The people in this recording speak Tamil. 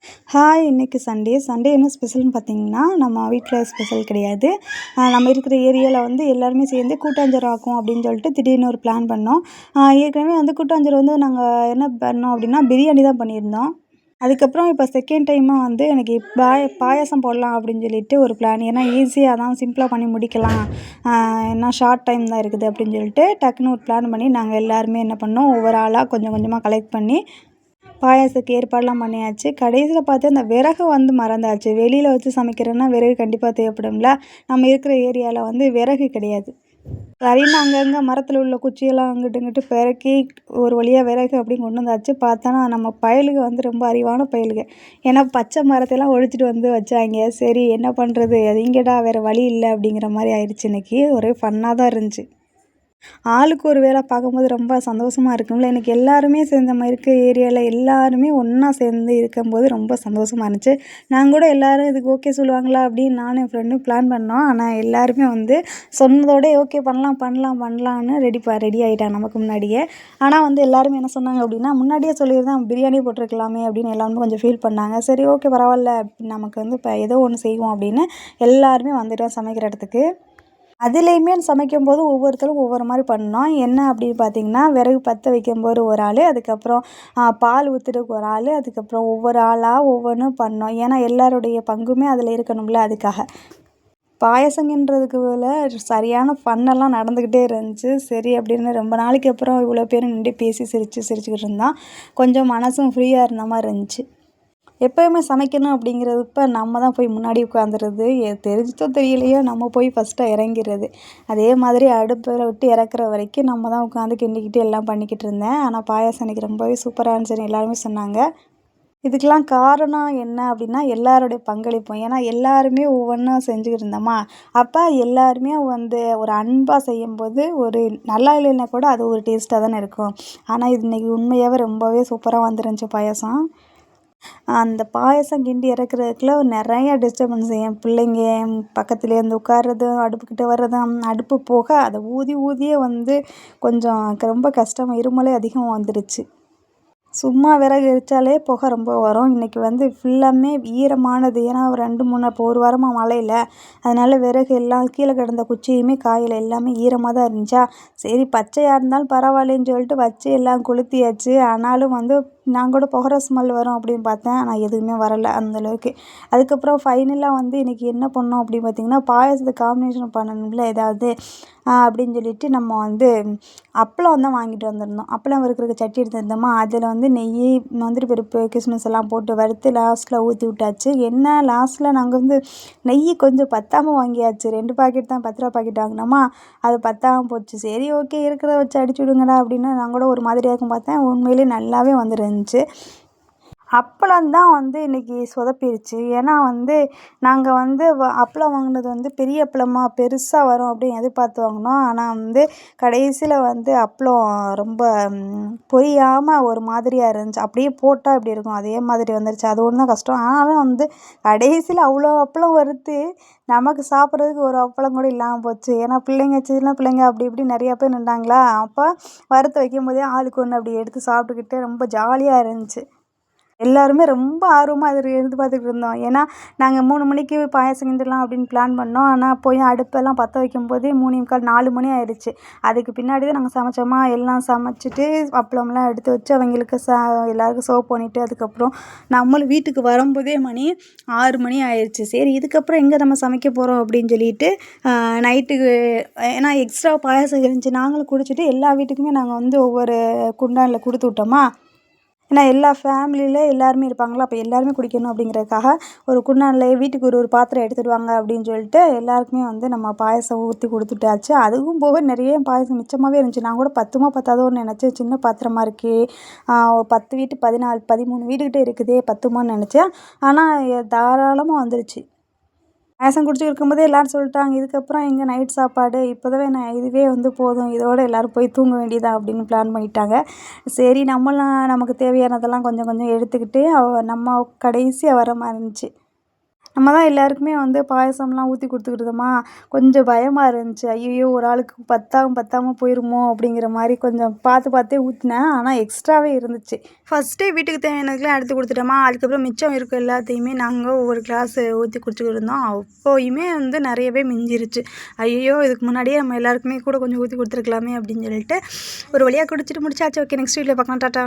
ஹாய்! இன்னைக்கு சண்டே. சண்டே என்ன ஸ்பெஷல்னு பார்த்தீங்கன்னா, நம்ம வீட்ல ஸ்பெஷல் கிடையாது. நம்ம இருக்கிற ஏரியால வந்து எல்லாருமே சேர்ந்து கூட்டாஞ்சோறு ஆக்குவோம் அப்படின்னு சொல்லிட்டு திடீர்னு ஒரு பிளான் பண்ணோம். ஏற்கனவே வந்து கூட்டாஞ்சோறு வந்து நாங்க என்ன பண்ணோம் அப்படின்னா, பிரியாணி தான் பண்ணியிருந்தோம். அதுக்கப்புறம் இப்போ செகண்ட் டைமா வந்து எனக்கு பாயாசம் போடலாம் அப்படின்னு சொல்லிட்டு ஒரு பிளான். ஏன்னா ஈஸியா தான் சிம்பிளா பண்ணி முடிக்கலாம். ஏன்னா ஷார்ட் டைம் தான் இருக்குது அப்படின்னு சொல்லிட்டு டக்குன்னு ஒரு பிளான் பண்ணி நாங்க எல்லாருமே என்ன பண்ணோம், ஒவ்வொரு ஆளா கொஞ்சம் கொஞ்சமா கலெக்ட் பண்ணி பாயாசத்துக்கு ஏற்பாடுலாம் பண்ணியாச்சு. கடைசியில பார்த்தா அந்த விறகு வந்து மறந்தாச்சு. வெளியில வச்சு சமைக்கிறோன்னா விறகு கண்டிப்பா தேவைப்படும்ல. நம்ம இருக்கிற ஏரியால வந்து விறகு கிடையாது. சரின்னு அங்கங்க மரத்தில உள்ள குச்சியெல்லாம் அங்கிட்டு இங்கிட்டு பெரக்கி ஒரு வழியா விறகு அப்படின்னு கொண்டு வந்தாச்சு. பார்த்தோன்னா நம்ம பயலுக வந்து ரொம்ப அறிவான பயலுக. ஏன்னா பச்சை மரத்தெல்லாம் ஒழிச்சிட்டு வந்து வச்சாய்ங்க. சரி என்ன பண்ணுறது? அது எங்கேடா வேற வழி இல்ல அப்படிங்கிற மாரி ஆயிடுச்சு இன்னைக்கு. ஒரே ஃபன்னா தான் இருந்துச்சு. ஆளுக்கு ஒரு வேலை பார்க்கும்போது ரொம்ப சந்தோஷமா இருக்கும்ல. எனக்கு எல்லாருமே சேர்ந்த மாரி இருக்க ஏரியால எல்லாருமே ஒண்ணா சேர்ந்து இருக்கும்போது ரொம்ப சந்தோஷமா இருந்துச்சு. நான் கூட எல்லாரும் இதுக்கு ஓகே சொல்லுவாங்களா அப்படின்னு நானும் என் ஃப்ரெண்டும் பிளான் பண்ணோம். ஆனா எல்லாருமே வந்து சொன்னதோடயே ஓகே பண்ணலாம், பண்ணலாம், பண்ணலான்னு ரெடி ஆயிட்டாங்க நமக்கு முன்னாடியே. ஆனா வந்து எல்லாருமே என்ன சொன்னாங்க அப்படின்னா, முன்னாடியே சொல்லியிருந்தா பிரியாணி போட்டுருக்கலாமே அப்படின்னு எல்லாருமே கொஞ்சம் ஃபீல் பண்ணாங்க. சரி ஓகே பரவால்ல நமக்கு வந்து இப்ப ஏதோ ஒண்ணு செய்வோம் அப்படின்னு எல்லாருமே வந்துட்டோம் சமைக்கிற இடத்துக்கு. அதுலேயுமே சமைக்கும்போது ஒவ்வொருத்தரும் ஒவ்வொரு மாரி பண்ணோம். என்ன அப்படின்னு பார்த்தீங்கன்னா, விறகு பத்த வைக்கும்போது ஒரு ஆளு, அதுக்கப்புறம் பால் ஊத்துறதுக்கு ஒரு ஆளு, அதுக்கப்புறம் ஒவ்வொரு ஆளா ஒவ்வொன்னும் பண்ணோம். ஏன்னா எல்லாருடைய பங்குமே அதில இருக்கணும்ல அதுக்காக. பாயாசங்கன்றதுக்கு பதிலா சரியான ஃபன்னெல்லாம் நடந்துக்கிட்டே இருந்துச்சு. சரி அப்படின்னு ரொம்ப நாளைக்கு அப்புறம் இவ்வளோ பேரும் நின்டு பேசி சிரிச்சுக்கிட்டு இருந்தோம். கொஞ்சம் மனசும் ஃப்ரீயா இருந்த மாரி இருந்துச்சு. எப்பயுமே சமைக்கணும் அப்படிங்கிறப்ப நம்ம தான் போய் முன்னாடி உட்காந்துறது. தெரிஞ்சுதோ தெரியலையோ நம்ம போய் ஃபர்ஸ்ட்டா இறங்கிறது. அதே மாதிரி அடுப்புல விட்டு இறக்குற வரைக்கும் நம்ம தான் உட்காந்து கிண்டிக்கிட்டு எல்லாம் பண்ணிக்கிட்டு இருந்தேன். ஆனா பாயாசம் அன்னைக்கு ரொம்பவே சூப்பரா இருந்துச்சுன்னு எல்லாருமே சொன்னாங்க. இதுக்கெல்லாம் காரணம் என்ன அப்படின்னா, எல்லாருடைய பங்களிப்பும். ஏன்னா எல்லாருமே ஒவ்வொன்னா செஞ்சுக்கிட்டு இருந்தோமா, அப்ப எல்லாருமே வந்து ஒரு அன்பா செய்யும்போது ஒரு நல்லா இல்லைன்னா கூட அது ஒரு டேஸ்ட்டா தானே இருக்கும். ஆனா இது இன்னைக்கு உண்மையாவே ரொம்பவே சூப்பரா வந்துருந்துச்சு பாயாசம். அந்த பாயாசம் கிண்டி இறக்குறதுக்குள்ள நெறைய டிஸ்டர்பன்ஸ். என் பிள்ளைங்க என் பக்கத்துலேயே வந்து உட்கார்றதும், அடுப்புக்கிட்ட வர்றதும், அடுப்பு போக அத ஊதி ஊதியே வந்து கொஞ்சம் ரொம்ப கஷ்டமா இருமலே அதிகமா வந்துருச்சு. சும்மா விறகு எரிச்சாலே புகை ரொம்ப வரும். இன்னைக்கு வந்து ஃபுல்லாமே ஈரமானது. ஏன்னா ஒரு 2, 3 இப்போ ஒரு வாரமா மழையில. அதனால விறகு எல்லாம் கீழ கிடந்த குச்சியுமே காயல. எல்லாமே ஈரமா தான் இருந்துச்சா, சரி பச்சையா இருந்தாலும் பரவாயில்லன்னு சொல்லிட்டு வச்சு எல்லாம் கொளுத்தியாச்சு. ஆனாலும் வந்து நான் கூட புகை ஸ்மெல் வரும் அப்படின்னு பார்த்தேன். ஆனா எதுவுமே வரல அந்த அளவுக்கு. அதுக்கப்புறம் ஃபைனலா வந்து இன்னைக்கு என்ன பண்ணோம் அப்படின்னு பார்த்தீங்கன்னா, பாயாசத்துக்கு காம்பினேஷன் பண்ணணும்ல ஏதாவது. அப்படின்னு சொல்லிட்டு நம்ம வந்து அப்பளம் தான் வாங்கிட்டு வந்திருந்தோம். அப்பளம் வறுக்கிறதுக்கு சட்டி எடுத்து வந்தோமா, அதில வந்து நெய்யி, முந்திரி பருப்பு, கிஸ்மிஸ் எல்லாம் போட்டு வறுத்து லாஸ்ட்ல ஊத்தி விட்டாச்சு. என்ன லாஸ்ட்ல நாங்க வந்து நெய்யி கொஞ்சம் பத்தாம வாங்கியாச்சு. 2 பாக்கெட் தான் ரூ. 10 பாக்கெட் வாங்குனோமா, அது பத்தாம போச்சு. சரி ஓகே இருக்கிறத வச்சு அடிச்சு விடுங்கடா அப்படின்னு நான் கூட ஒரு மாதிரியா இருக்கும் பார்த்தேன். உண்மையிலேயே நல்லாவே வந்துருந்துச்சு. அப்பளம் தான் வந்து இன்னைக்கு சொதப்பிருச்சு. ஏன்னா வந்து நாங்க வந்து அப்பளம் வாங்குனது வந்து பெரிய அப்பளமா பெருசா வரும் அப்படின்னு எதிர்பார்த்து வாங்குனோம். ஆனா வந்து கடைசியில வந்து அப்பளம் ரொம்ப பொரியாம ஒரு மாதிரியா இருந்துச்சு. அப்படியே போட்டா எப்படி இருக்கும் அதே மாதிரி வந்துருச்சு. அது ஒண்ணு தான் கஷ்டம். ஆனாலும் வந்து கடைசியில அவ்வளோ அப்பளம் வறுத்து நமக்கு சாப்பிட்றதுக்கு ஒரு அப்பளம் கூட இல்லாம போச்சு. ஏன்னா பிள்ளைங்க சின்ன பிள்ளைங்க அப்படி இப்படி நெறைய பேர் நின்னாங்களா, அப்ப வறுத்து வைக்கும்போதே ஆளுக்கு ஒண்ணு அப்படி எடுத்து சாப்பிட்டுக்கிட்டு ரொம்ப ஜாலியா இருந்துச்சு. எல்லாருமே ரொம்ப ஆர்வமா அத எதிர்பார்த்துட்டு இருந்தோம். ஏன்னா, நாங்க 3 மணிக்கு பாயாசம் கிண்டலாம் அப்படின்னு பிளான் பண்ணோம். ஆனா, போய் அடுப்பெல்லாம் பத்த வைக்கும்போதே 3:45, 4 மணி ஆயிடுச்சு. அதுக்கு பின்னாடி தான் நாங்க சமைச்சோமா, எல்லாம் சமைச்சுட்டு அப்பளம்லாம் எடுத்து வச்சு அவங்களுக்கு எல்லாருக்கும் சர்வ் பண்ணிட்டு, அதுக்கப்புறம் நம்மளும் வீட்டுக்கு வரும்போதே மணி 6 மணி ஆயிருச்சு. சரி இதுக்கப்புறம் எங்க நம்ம சமைக்க போறோம் அப்படின்னு சொல்லிட்டு, நைட்டுக்கு ஏன்னா எக்ஸ்ட்ரா பாயாசம் இருந்துச்சு. நாங்களும் குடிச்சிட்டு எல்லா வீட்டுக்குமே நாங்க வந்து ஒவ்வொரு குண்டான்ல குடுத்து விட்டோமா. ஏன்னா எல்லா ஃபேமிலியில எல்லாருமே இருப்பாங்களா, அப்போ எல்லாருமே குடிக்கணும் அப்படிங்கிறதுக்காக ஒரு குண்டான்ல வீட்டுக்கு ஒரு ஒரு பாத்திரம் எடுத்துட்டு வாங்க அப்படின்னு சொல்லிட்டு எல்லாருக்குமே வந்து நம்ம பாயாசம் ஊத்தி குடுத்துட்டாச்சு. அதுவும் போக நிறைய பாயாசம் மிச்சமாவே இருந்துச்சு. நான் கூட பத்துமோ பத்தாதோன்னு நினச்சேன். சின்ன பாத்திரமா இருக்கே, ஒரு 10 வீட்டு 14, 13 வீடுகிட்ட இருக்குதே பத்துமான்னு நினச்சேன். ஆனா தாராளமா வந்துருச்சு. பாயாசம் குடிச்சுட்டு இருக்கும்போதே எல்லாரும் சொல்லிட்டாங்க, இதுக்கப்புறம் எங்க நைட் சாப்பாடு இப்போவே நான் இதுவே வந்து போதும். இதோட எல்லாரும் போய் தூங்க வேண்டியதுதான் அப்படின்னு பிளான் பண்ணிட்டாங்க. சரி நம்மலாம் நமக்கு தேவையானதெல்லாம் கொஞ்சம் கொஞ்சம் எடுத்துக்கிட்டு நம்ம கடைசியா வர மாரி இருந்துச்சு. நம்ம தான் எல்லாருக்குமே வந்து பாயாசம்லாம் ஊற்றி கொடுத்துக்கிட்டு கொஞ்சம் பயமாக இருந்துச்சு. ஐயய்யோ! ஒரு ஆளுக்கு பத்தாம போயிருமோ! அப்படிங்கிற மாரி கொஞ்சம் பார்த்தே ஊத்துனேன். ஆனா எக்ஸ்ட்ராவே இருந்துச்சு. ஃபர்ஸ்ட்டே வீட்டுக்கு தேவையானதுக்குலாம் எடுத்து குடுத்துட்டோமா, அதுக்கப்புறம் மிச்சம் இருக்க எல்லாத்தையுமே நாங்க ஒவ்வொரு கிளாஸ் ஊத்தி குடிச்சுக்கிட்டு இருந்தோம். அப்பயுமே வந்து நெறையவே மிஞ்சிருச்சு. ஐயய்யோ! இதுக்கு முன்னாடியே நம்ம எல்லாருக்குமே கூட கொஞ்சம் ஊத்தி குடுத்துருக்கலாமே அப்படின்னு சொல்லிட்டு, ஒரு வழியா குடிச்சிட்டு முடிச்சாச்சு. ஓகே, நெக்ஸ்ட் வீடியோல பார்க்கலாம். டாட்டா.